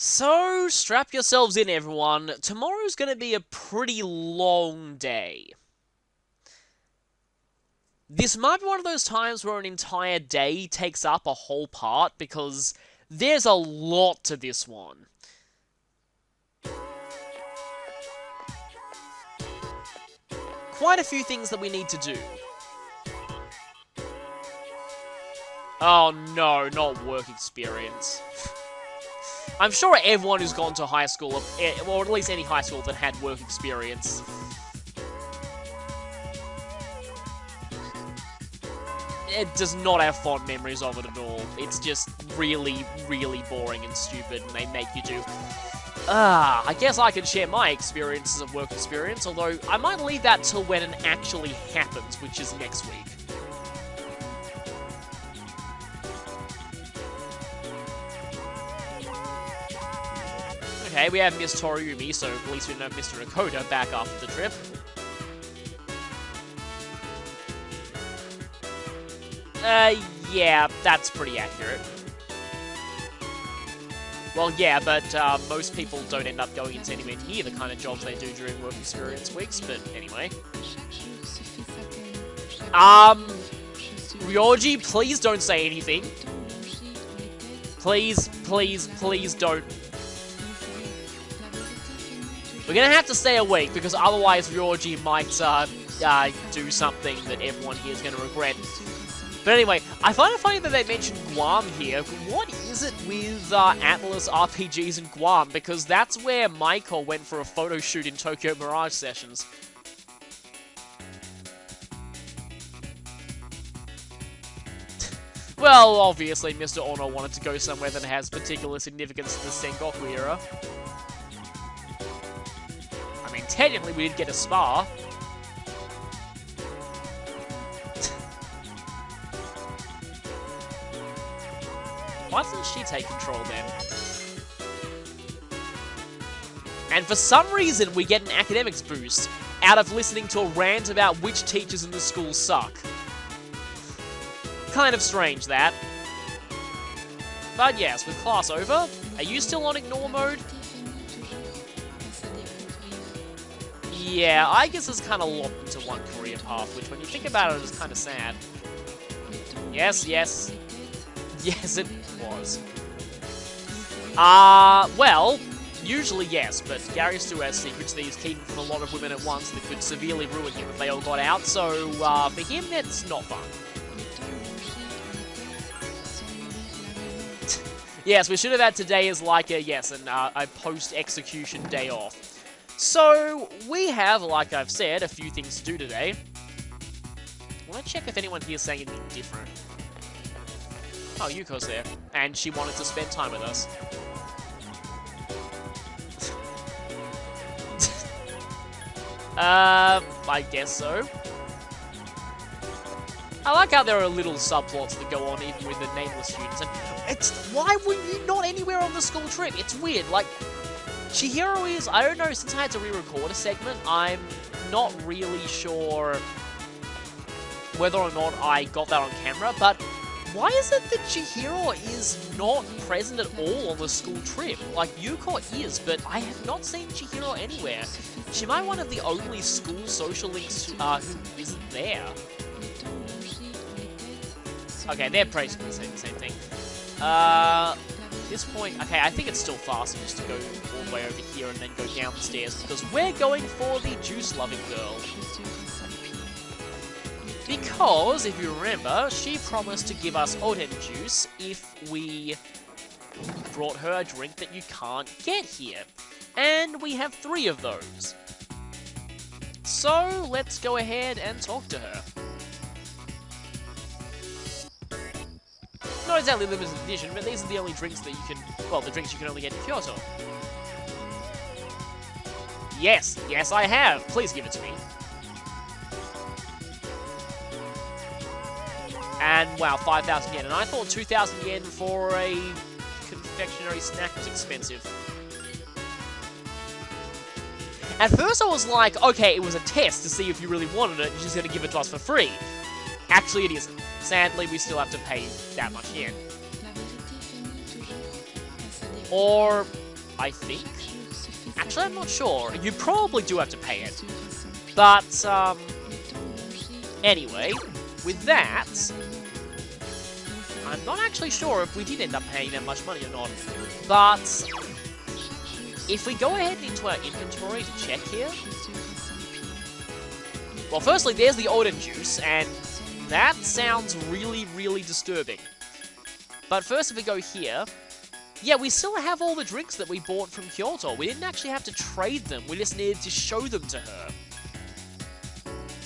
So, strap yourselves in, everyone. Tomorrow's going to be a pretty long day. This might be one of those times where an entire day takes up a whole part, because there's a lot to this one. Quite a few things that we need to do. Oh no, not work experience. I'm sure everyone who's gone to high school, or at least any high school that had work experience, it does not have fond memories of it at all. It's just really, really boring and stupid, and they make you do... I guess I can share my experiences of work experience, although I might leave that till when it actually happens, which is next week. Okay, we have Miss Toriumi, so at least we know Mr. Nakota back after the trip. Yeah, that's pretty accurate. Well, yeah, but most people don't end up going into anywhere near the kind of jobs they do during work experience weeks, but anyway. Ryoji, please don't say anything. Please, please, please don't. We're gonna have to stay awake, because otherwise Ryoji might do something that everyone here is gonna regret. But anyway, I find it funny that they mentioned Guam here. What is it with Atlas RPGs in Guam? Because that's where Michael went for a photo shoot in Tokyo Mirage Sessions. Well, obviously, Mr. Ono wanted to go somewhere that has particular significance in the Sengoku era. I mean, technically, we did get a spa. Why doesn't she take control then? And for some reason, we get an academics boost out of listening to a rant about which teachers in the school suck. Kind of strange, that. But yes, with class over, are you still on ignore mode? Yeah, I guess it's kind of locked into one career path, which when you think about it is kind of sad. Yes, yes. Yes, it was. Well, usually yes, but Gary still has secrets that he's keeping from a lot of women at once that could severely ruin him if they all got out, so, for him, it's not fun. Yes, we should have had today as like a post-execution day off. So, we have, like I've said, a few things to do today. I want to check if anyone here is saying anything different. Oh, Yuko's there, and she wanted to spend time with us. I guess so. I like how there are little subplots that go on even with the nameless students, and why were you not anywhere on the school trip? It's weird, like, Chihiro is, I don't know, since I had to re-record a segment, I'm not really sure whether or not I got that on camera, but why is it that Chihiro is not present at all on the school trip? Like, Yuko is, but I have not seen Chihiro anywhere. She might be one of the only school social links who isn't there. Okay, they're basically saying the same thing. At this point, okay, I think it's still faster just to go all the way over here and then go down the stairs, because we're going for the juice-loving girl. Because, if you remember, she promised to give us Oden juice if we brought her a drink that you can't get here. And we have 3 of those. So, let's go ahead and talk to her. Not exactly limited edition, but these are the only drinks that you can... Well, the drinks you can only get in Kyoto. Yes, yes I have. Please give it to me. And, wow, 5,000 yen. And I thought 2,000 yen for a confectionery snack was expensive. At first I was like, okay, it was a test to see if you really wanted it, you're just going to give it to us for free. Actually, it isn't. Sadly, we still have to pay that much yen. Or I think. Actually, I'm not sure. You probably do have to pay it. But, anyway, with that, I'm not actually sure if we did end up paying that much money or not. But, if we go ahead into our inventory to check here... Well, firstly, there's the Odin juice, and that sounds really, really disturbing. But first, if we go here... Yeah, we still have all the drinks that we bought from Kyoto. We didn't actually have to trade them, we just needed to show them to her.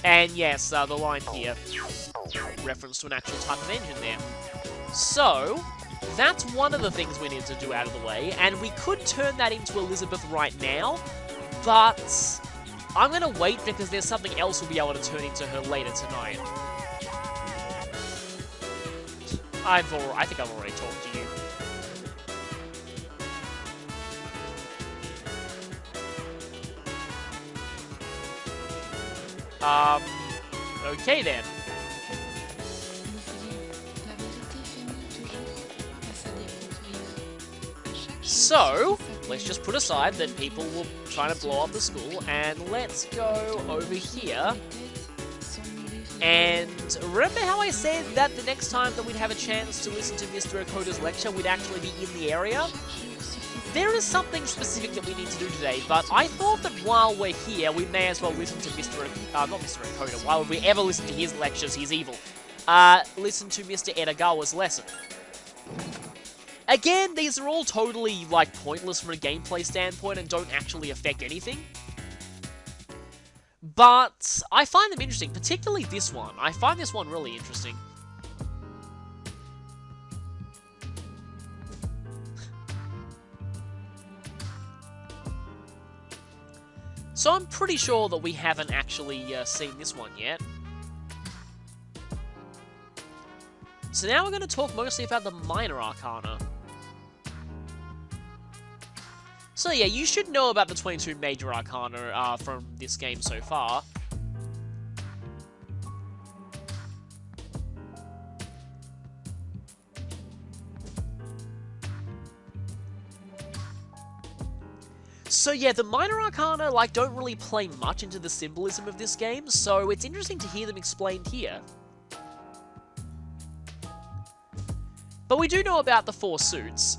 And yes, the line here, reference to an actual type of engine there. So, that's one of the things we need to do out of the way, and we could turn that into Elizabeth right now, but I'm gonna wait because there's something else we'll be able to turn into her later tonight. I think I've already talked to you. Okay then. So, let's just put aside that people will try to blow up the school, and let's go over here. And remember how I said that the next time that we'd have a chance to listen to Mr. Okoda's lecture, we'd actually be in the area? There is something specific that we need to do today, but I thought that while we're here, we may as well listen to not Mr. Okoda, why would we ever listen to his lectures, he's evil. Listen to Mr. Edagawa's lesson. Again, these are all totally, like, pointless from a gameplay standpoint and don't actually affect anything. But I find them interesting, particularly this one. I find this one really interesting. So I'm pretty sure that we haven't actually seen this one yet. So now we're going to talk mostly about the minor arcana. So yeah, you should know about the 22 major arcana from this game so far. So yeah, the minor arcana, like, don't really play much into the symbolism of this game, so it's interesting to hear them explained here. But we do know about the 4 suits.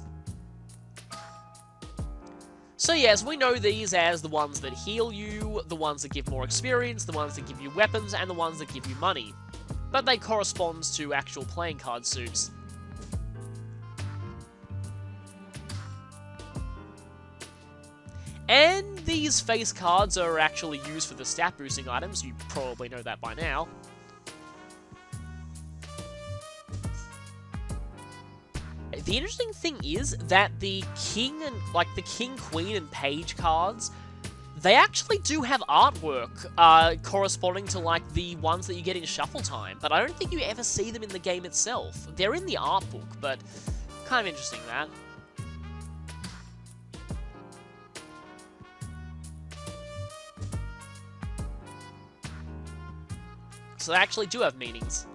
So yes, we know these as the ones that heal you, the ones that give more experience, the ones that give you weapons, and the ones that give you money. But they correspond to actual playing card suits. And these face cards are actually used for the stat boosting items, you probably know that by now. The interesting thing is that the king and, like, the king, queen, and page cards, they actually do have artwork corresponding to, like, the ones that you get in Shuffle Time, but I don't think you ever see them in the game itself. They're in the art book, but kind of interesting that. So they actually do have meanings.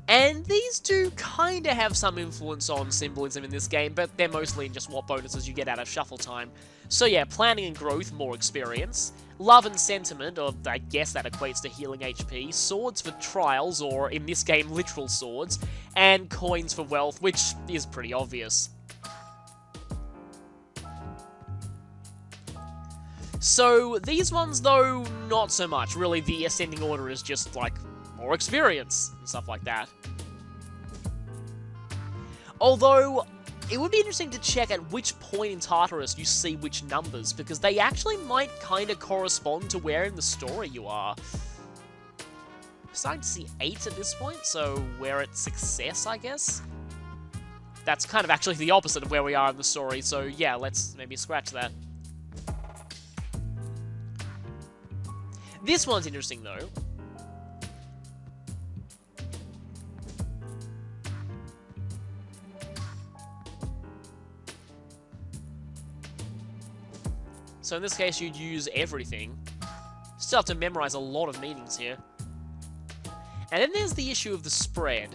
And these do kind of have some influence on symbolism in this game, but they're mostly in just what bonuses you get out of Shuffle Time. So yeah, planning and growth, more experience. Love and sentiment, or I guess that equates to healing HP. Swords for trials, or in this game, literal swords. And coins for wealth, which is pretty obvious. So these ones, though, not so much. Really, the ascending order is just, like, more experience and stuff like that. Although, it would be interesting to check at which point in Tartarus you see which numbers, because they actually might kind of correspond to where in the story you are. I'm starting to see 8 at this point, so we're at success, I guess? That's kind of actually the opposite of where we are in the story, so yeah, let's maybe scratch that. This one's interesting, though. So in this case, you'd use everything. Still have to memorize a lot of meanings here. And then there's the issue of the spread.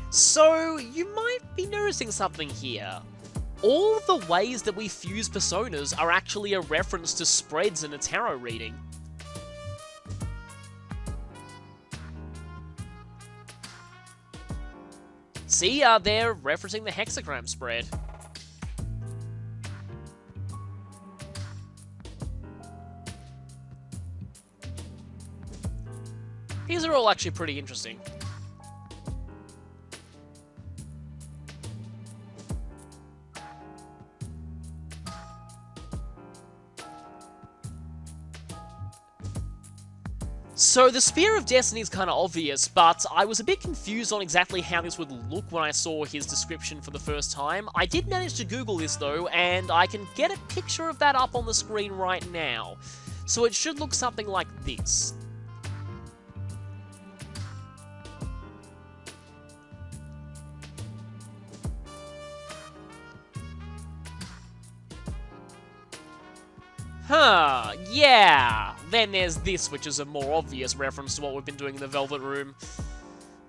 So, you might be noticing something here. All of the ways that we fuse personas are actually a reference to spreads in a tarot reading. See, they're referencing the hexagram spread. These are all actually pretty interesting. So the Spear of Destiny is kind of obvious, but I was a bit confused on exactly how this would look when I saw his description for the first time. I did manage to Google this though, and I can get a picture of that up on the screen right now. So it should look something like this. Huh, yeah. Then there's this, which is a more obvious reference to what we've been doing in the Velvet Room.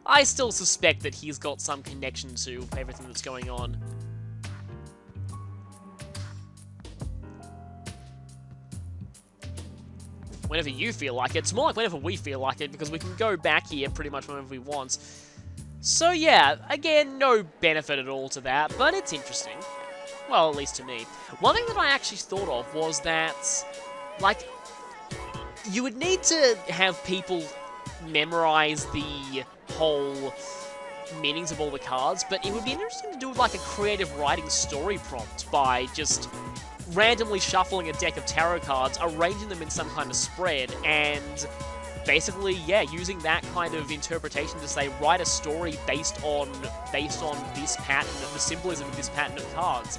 I still suspect that he's got some connection to everything that's going on. Whenever you feel like it. It's more like whenever we feel like it, because we can go back here pretty much whenever we want. So yeah, again, no benefit at all to that, but it's interesting. Well, at least to me. One thing that I actually thought of was that, like, you would need to have people memorize the whole meanings of all the cards, but it would be interesting to do, like, a creative writing story prompt by just randomly shuffling a deck of tarot cards, arranging them in some kind of spread, and basically, yeah, using that kind of interpretation to say, write a story based on this pattern, the symbolism of this pattern of cards.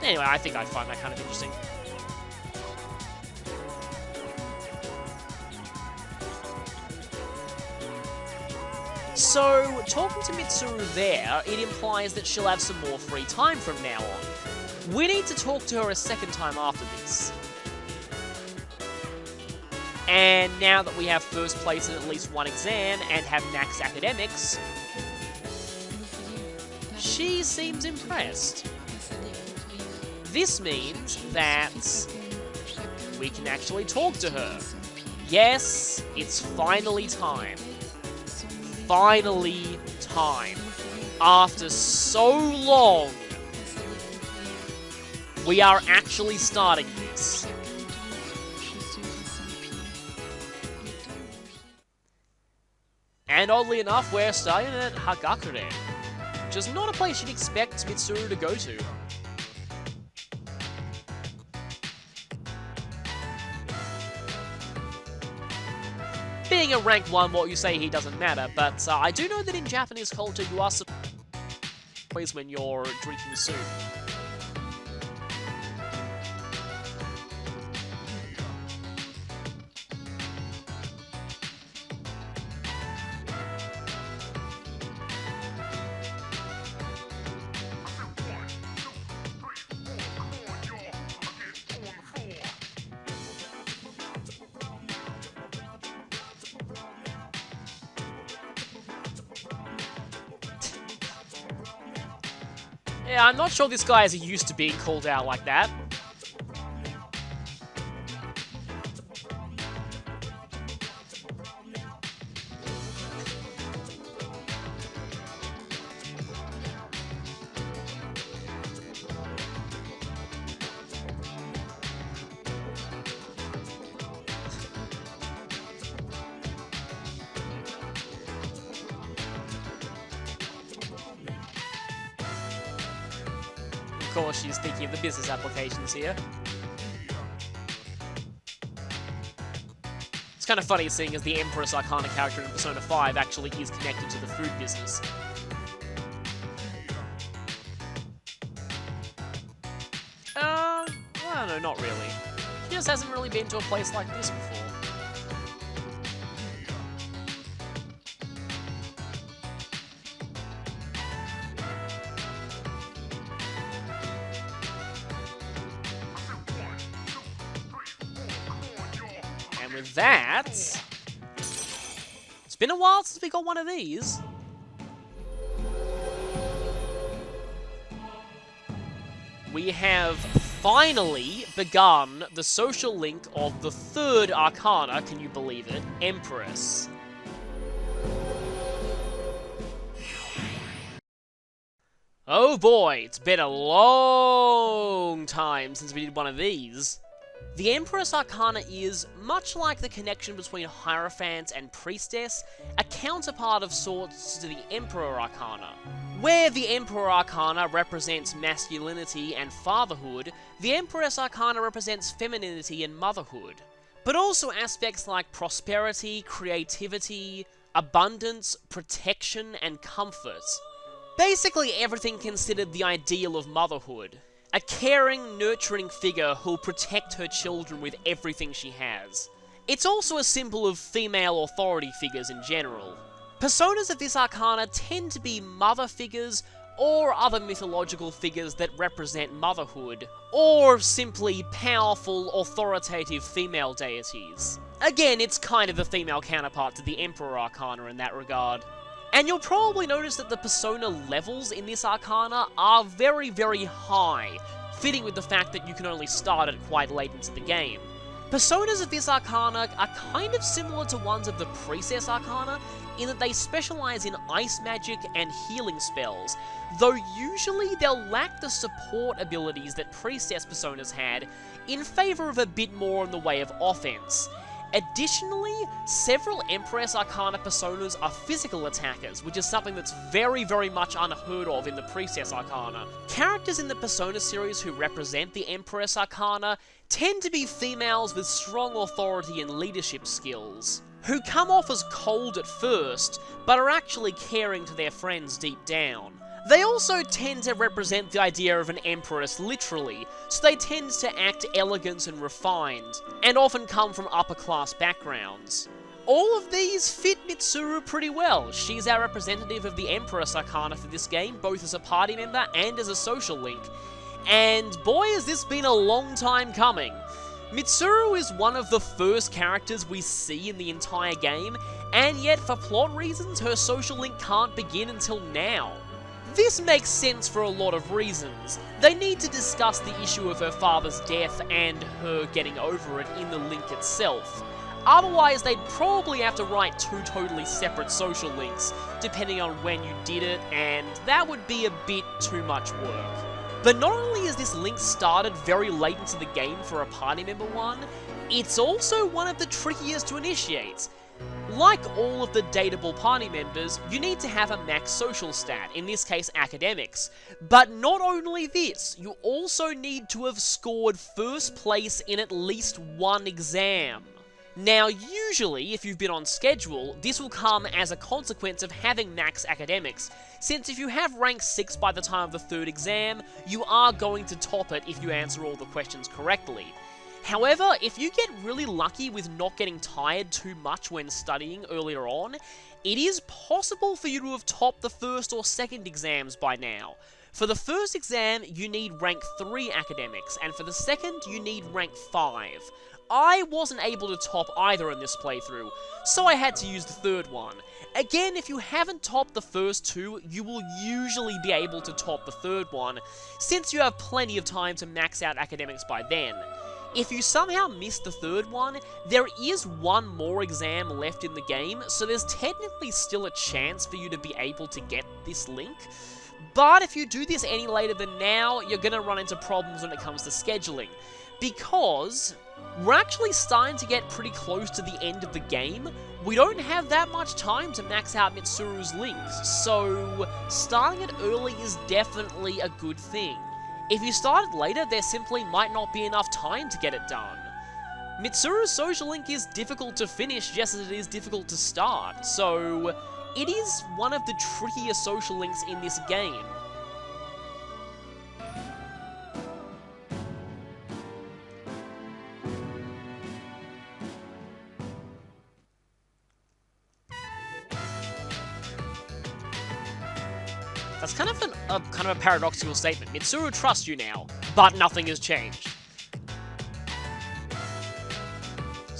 Anyway, I think I'd find that kind of interesting. So, talking to Mitsuru there, it implies that she'll have some more free time from now on. We need to talk to her a second time after this. And now that we have first place in at least one exam and have max academics, she seems impressed. This means that we can actually talk to her. Yes, it's finally time. Finally time. After so long, we are actually starting this. And oddly enough, we're starting at Hagakure, which is not a place you'd expect Mitsuru to go to. Being a rank 1, what you say he doesn't matter, but I do know that in Japanese culture you are always when you're drinking soup. Yeah, I'm not sure this guy is used to being called out like that. Of course, she's thinking of the business applications here. It's kind of funny seeing as the Empress Arcana character in Persona 5 actually is connected to the food business. I don't know, not really. She just hasn't really been to a place like this before. that... It's been a while since we got one of these. We have finally begun the social link of the third Arcana, can you believe it? Empress. Oh boy, it's been a long time since we did one of these. The Empress Arcana is, much like the connection between Hierophant and Priestess, a counterpart of sorts to the Emperor Arcana. Where the Emperor Arcana represents masculinity and fatherhood, the Empress Arcana represents femininity and motherhood. But also aspects like prosperity, creativity, abundance, protection, and comfort. Basically everything considered the ideal of motherhood. A caring, nurturing figure who'll protect her children with everything she has. It's also a symbol of female authority figures in general. Personas of this arcana tend to be mother figures, or other mythological figures that represent motherhood, or simply powerful, authoritative female deities. Again, it's kind of the female counterpart to the Emperor Arcana in that regard. And you'll probably notice that the persona levels in this arcana are very, very high, fitting with the fact that you can only start it quite late into the game. Personas of this arcana are kind of similar to ones of the Priestess Arcana, in that they specialize in ice magic and healing spells, though usually they'll lack the support abilities that Priestess personas had, in favor of a bit more in the way of offense. Additionally, several Empress Arcana personas are physical attackers, which is something that's very, very much unheard of in the Priestess Arcana. Characters in the Persona series who represent the Empress Arcana tend to be females with strong authority and leadership skills, who come off as cold at first, but are actually caring to their friends deep down. They also tend to represent the idea of an empress literally, so they tend to act elegant and refined, and often come from upper-class backgrounds. All of these fit Mitsuru pretty well. She's our representative of the Empress Arcana for this game, both as a party member and as a social link. And boy, has this been a long time coming. Mitsuru is one of the first characters we see in the entire game, and yet for plot reasons, her social link can't begin until now. This makes sense for a lot of reasons. They need to discuss the issue of her father's death and her getting over it in the link itself. Otherwise, they'd probably have to write two totally separate social links, depending on when you did it, and that would be a bit too much work. But not only is this link started very late into the game for a party member one, it's also one of the trickiest to initiate. Like all of the dateable party members, you need to have a max social stat, in this case academics. But not only this, you also need to have scored first place in at least one exam. Now usually, if you've been on schedule, this will come as a consequence of having max academics, since if you have rank 6 by the time of the third exam, you are going to top it if you answer all the questions correctly. However, if you get really lucky with not getting tired too much when studying earlier on, it is possible for you to have topped the first or second exams by now. For the first exam, you need rank 3 academics, and for the second, you need rank 5. I wasn't able to top either in this playthrough, so I had to use the third one. Again, if you haven't topped the first two, you will usually be able to top the third one, since you have plenty of time to max out academics by then. If you somehow missed the third one, there is one more exam left in the game, so there's technically still a chance for you to be able to get this link. But if you do this any later than now, you're going to run into problems when it comes to scheduling, because we're actually starting to get pretty close to the end of the game. We don't have that much time to max out Mitsuru's links, so starting it early is definitely a good thing. If you started later, there simply might not be enough time to get it done. Mitsuru's social link is difficult to finish just as it is difficult to start, so it is one of the trickier social links in this game. That's kind of a paradoxical statement. Mitsuru trusts you now, but nothing has changed.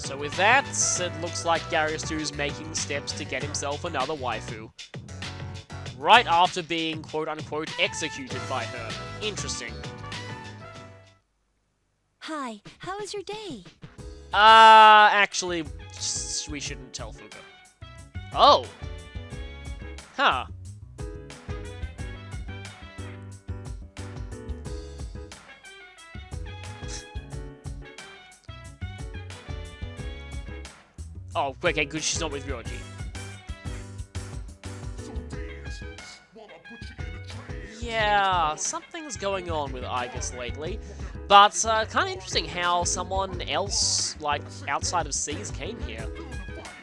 So with that, it looks like Garyastu's making steps to get himself another waifu. Right after being quote-unquote executed by her. Interesting. Hi, how was your day? Actually, we shouldn't tell Fuga. Oh! Huh. Oh, okay, good, she's not with Ryoji. Yeah, something's going on with Igus lately. But, kind of interesting how someone else, like, outside of Seas came here.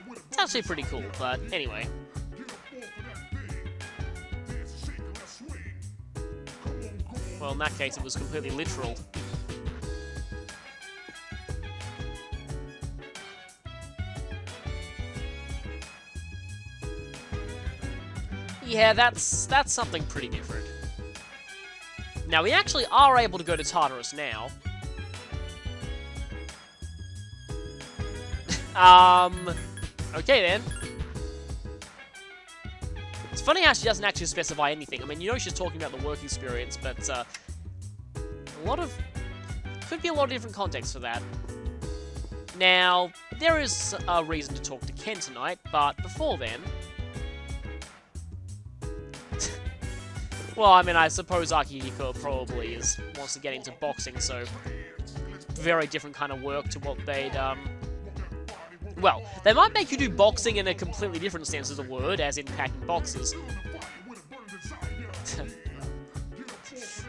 It's actually pretty cool, but anyway. Well, in that case, it was completely literal. Yeah, that's something pretty different. Now, we actually are able to go to Tartarus now. Okay then. It's funny how she doesn't actually specify anything. I mean, you know she's talking about the work experience, but, could be a lot of different contexts for that. Now, there is a reason to talk to Ken tonight, but before then... Well, I mean, I suppose Akihiko probably wants to get into boxing, so very different kind of work to what they'd, Well, they might make you do boxing in a completely different sense of the word, as in packing boxes.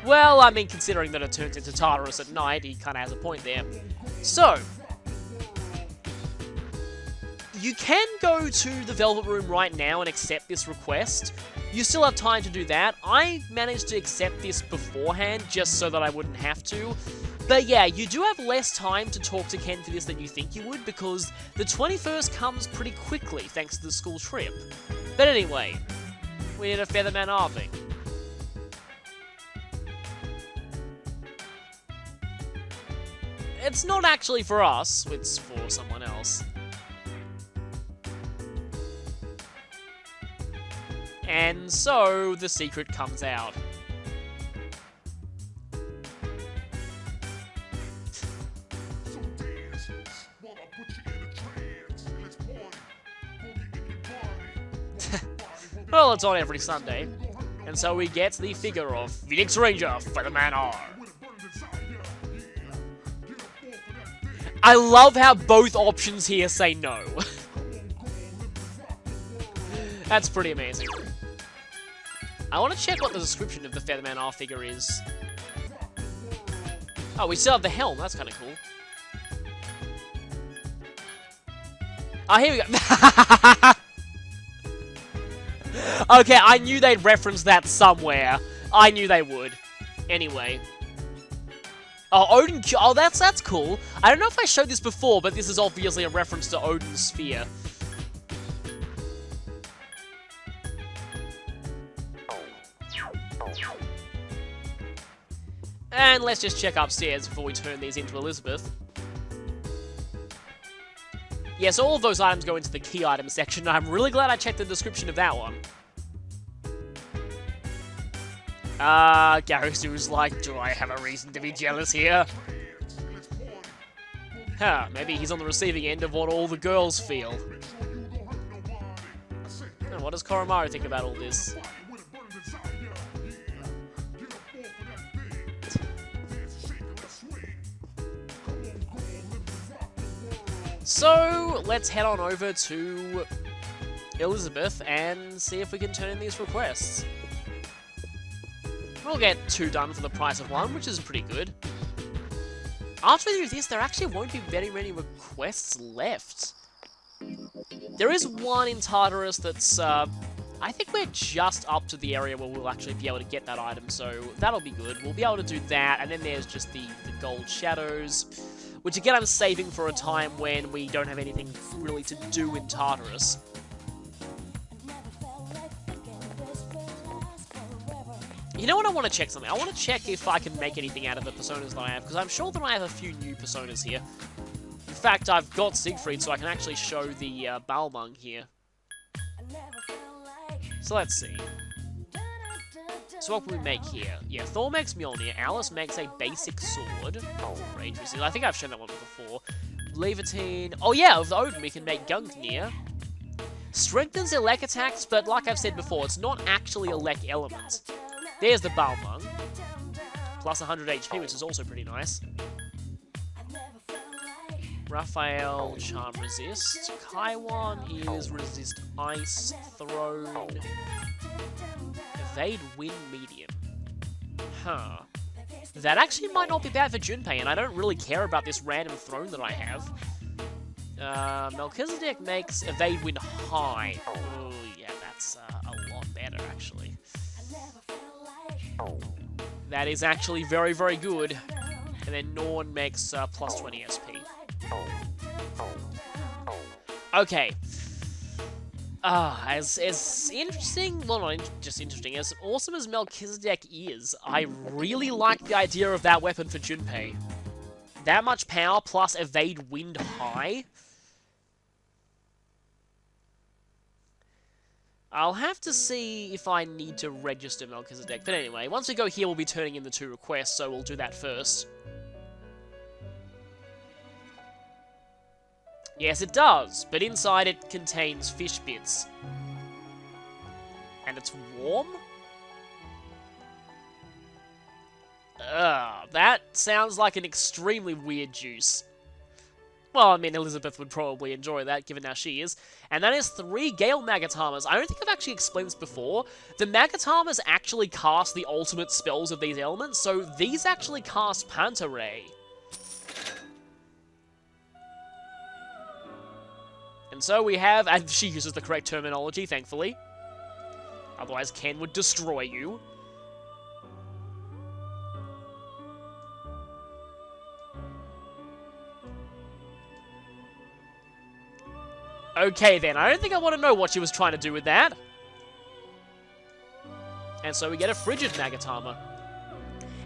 Well, I mean, considering that it turns into Tartarus at night, he kind of has a point there. So, you can go to the Velvet Room right now and accept this request. You still have time to do that. I managed to accept this beforehand, just so that I wouldn't have to. But yeah, you do have less time to talk to Ken for this than you think you would, because the 21st comes pretty quickly, thanks to the school trip. But anyway, we need a Featherman Arving. It's not actually for us, it's for someone else. And so, the secret comes out. Well, it's on every Sunday. And so we get the figure of Phoenix Ranger Featherman R. I love how both options here say no. That's pretty amazing. I want to check what the description of the Featherman R figure is. Oh, we still have the helm. That's kind of cool. Oh, here we go. Okay, I knew they'd reference that somewhere. I knew they would. Anyway. Oh, Odin... Oh, that's cool. I don't know if I showed this before, but this is obviously a reference to Odin's Sphere. And let's just check upstairs before we turn these into Elizabeth. Yeah, so all of those items go into the key item section, and I'm really glad I checked the description of that one. Garisu's like, do I have a reason to be jealous here? Huh, maybe he's on the receiving end of what all the girls feel. And what does Koromaru think about all this? So, let's head on over to Elizabeth and see if we can turn in these requests. We'll get 2 done for the price of 1, which is pretty good. After we do this, there actually won't be very many requests left. There is one in Tartarus that's, I think we're just up to the area where we'll actually be able to get that item, so that'll be good. We'll be able to do that, and then there's just the gold shadows, which again I'm saving for a time when we don't have anything really to do in Tartarus. You know what, I want to check something. I want to check if I can make anything out of the personas that I have, because I'm sure that I have a few new personas here. fact, I've got Siegfried, so I can actually show the Balmung here. So let's see. So what can we make here? Yeah, Thor makes Mjolnir, Alice makes a basic sword. Rage Resist. I think I've shown that one before. Levitine. Oh yeah, with Odin we can make Gungnir. Strengthens elect attacks, but like I've said before, it's not actually elect elements. There's the Balmung. Plus 100 HP, which is also pretty nice. Raphael, Charm Resist. Kaiwan is Resist Ice, Throne. Evade Wind Medium. Huh. That actually might not be bad for Junpei, and I don't really care about this random throne that I have. Melchizedek makes Evade Wind High. Oh, yeah, that's a lot better, actually. That is actually very, very good. And then Norn makes plus 20 SP. Okay. As interesting, well, not just interesting, as awesome as Melchizedek is, I really like the idea of that weapon for Junpei. That much power plus Evade Wind High. I'll have to see if I need to register Melchizedek. But anyway, once we go here, we'll be turning in the 2 requests, so we'll do that first. Yes, it does, but inside it contains fish bits. And it's warm? That sounds like an extremely weird juice. Well, I mean, Elizabeth would probably enjoy that, given how she is. And that is 3 Gale Magatamas. I don't think I've actually explained this before. The Magatamas actually cast the ultimate spells of these elements, so these actually cast Pantaray. And so we have, and she uses the correct terminology, thankfully. Otherwise, Ken would destroy you. Okay then, I don't think I want to know what she was trying to do with that. And so we get a Frigid Magatama.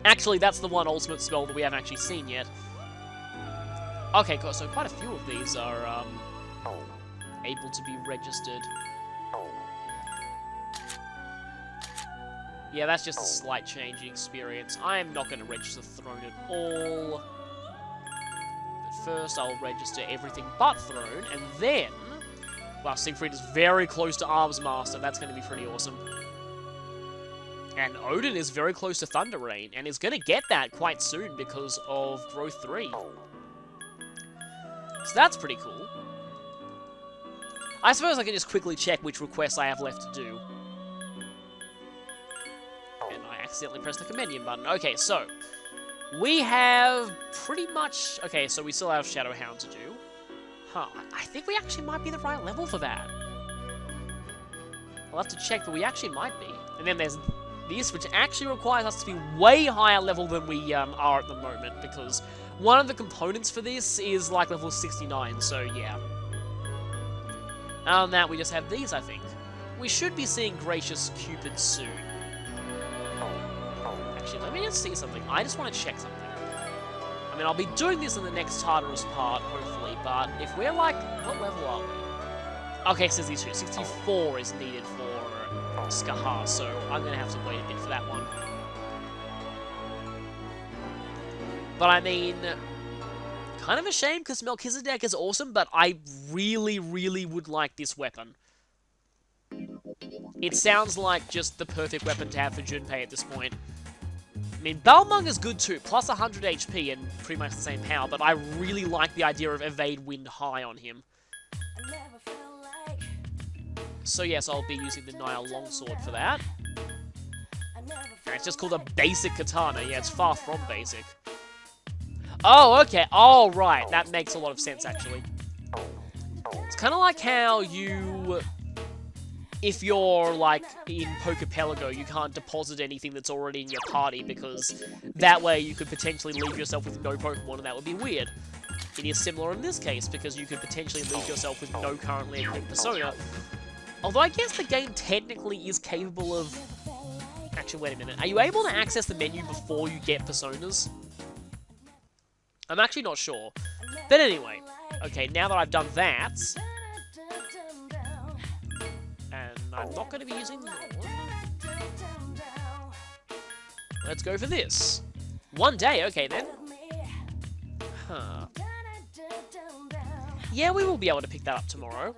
Actually, that's the one ultimate spell that we haven't actually seen yet. Okay, cool, so quite a few of these are able to be registered. Yeah, that's just a slight change in experience. I am not going to register Throne at all. But first, I'll register everything but Throne, and then... Well, Siegfried is very close to Arms Master. That's going to be pretty awesome. And Odin is very close to Thunder Rain, and is going to get that quite soon because of Growth 3. So that's pretty cool. I suppose I can just quickly check which requests I have left to do. And I accidentally pressed the Compendium button. Okay, so we have pretty much... Okay, so we still have Shadowhound to do. Huh, I think we actually might be the right level for that. I'll have to check, but we actually might be. And then there's this, which actually requires us to be way higher level than we are at the moment, because one of the components for this is like level 69, so yeah. Other than that, we just have these, I think. We should be seeing Gracious Cupid soon. Actually, let me just see something. I just want to check something. I mean, I'll be doing this in the next Tartarus part, hopefully, but if we're like... What level are we? Okay, says these two. 64 is needed for Skahar, so I'm going to have to wait a bit for that one. But I mean... Kind of a shame, because Melchizedek is awesome, but I really, really would like this weapon. It sounds like just the perfect weapon to have for Junpei at this point. I mean, Balmung is good too, plus 100 HP and pretty much the same power, but I really like the idea of Evade Wind High on him. So yes, I'll be using the Nile Longsword for that. And it's just called a basic katana. Yeah, it's far from basic. Oh, okay. Oh, right. That makes a lot of sense, actually. It's kind of like how you... If you're, like, in Pokepelago, you can't deposit anything that's already in your party, because that way you could potentially leave yourself with no Pokemon, and that would be weird. It is similar in this case, because you could potentially leave yourself with no currently equipped Persona. Although I guess the game technically is capable of... Actually, wait a minute. Are you able to access the menu before you get Personas? I'm actually not sure. But anyway, Okay, now that I've done that, and I'm not going to be using the let's go for this. 1 day, okay then. Huh. Yeah, we will be able to pick that up tomorrow.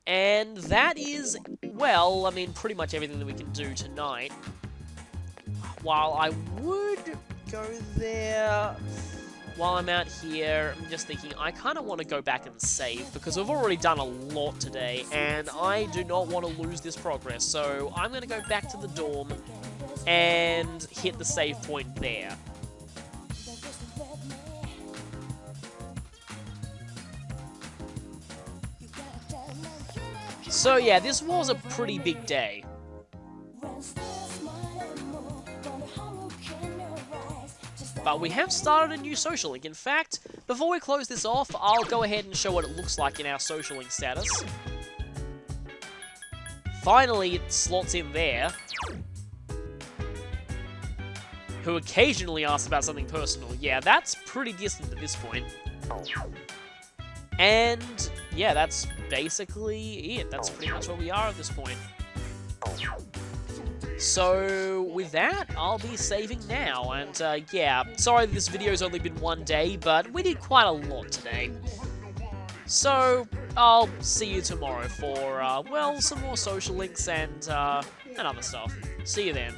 And that is, well, I mean, pretty much everything that we can do tonight. While I would go there, while I'm out here, I'm just thinking, I kind of want to go back and save, because we've already done a lot today, and I do not want to lose this progress. So I'm going to go back to the dorm and hit the save point there. So yeah, this was a pretty big day. But we have started a new social link. In fact, before we close this off, I'll go ahead and show what it looks like in our social link status. Finally, it slots in there. Who occasionally asks about something personal. Yeah, that's pretty distant at this point. And yeah, that's basically it. That's pretty much where we are at this point. So with that, I'll be saving now. And yeah, sorry that this video's only been 1 day, but we did quite a lot today. So I'll see you tomorrow for, well, some more social links and other stuff. See you then.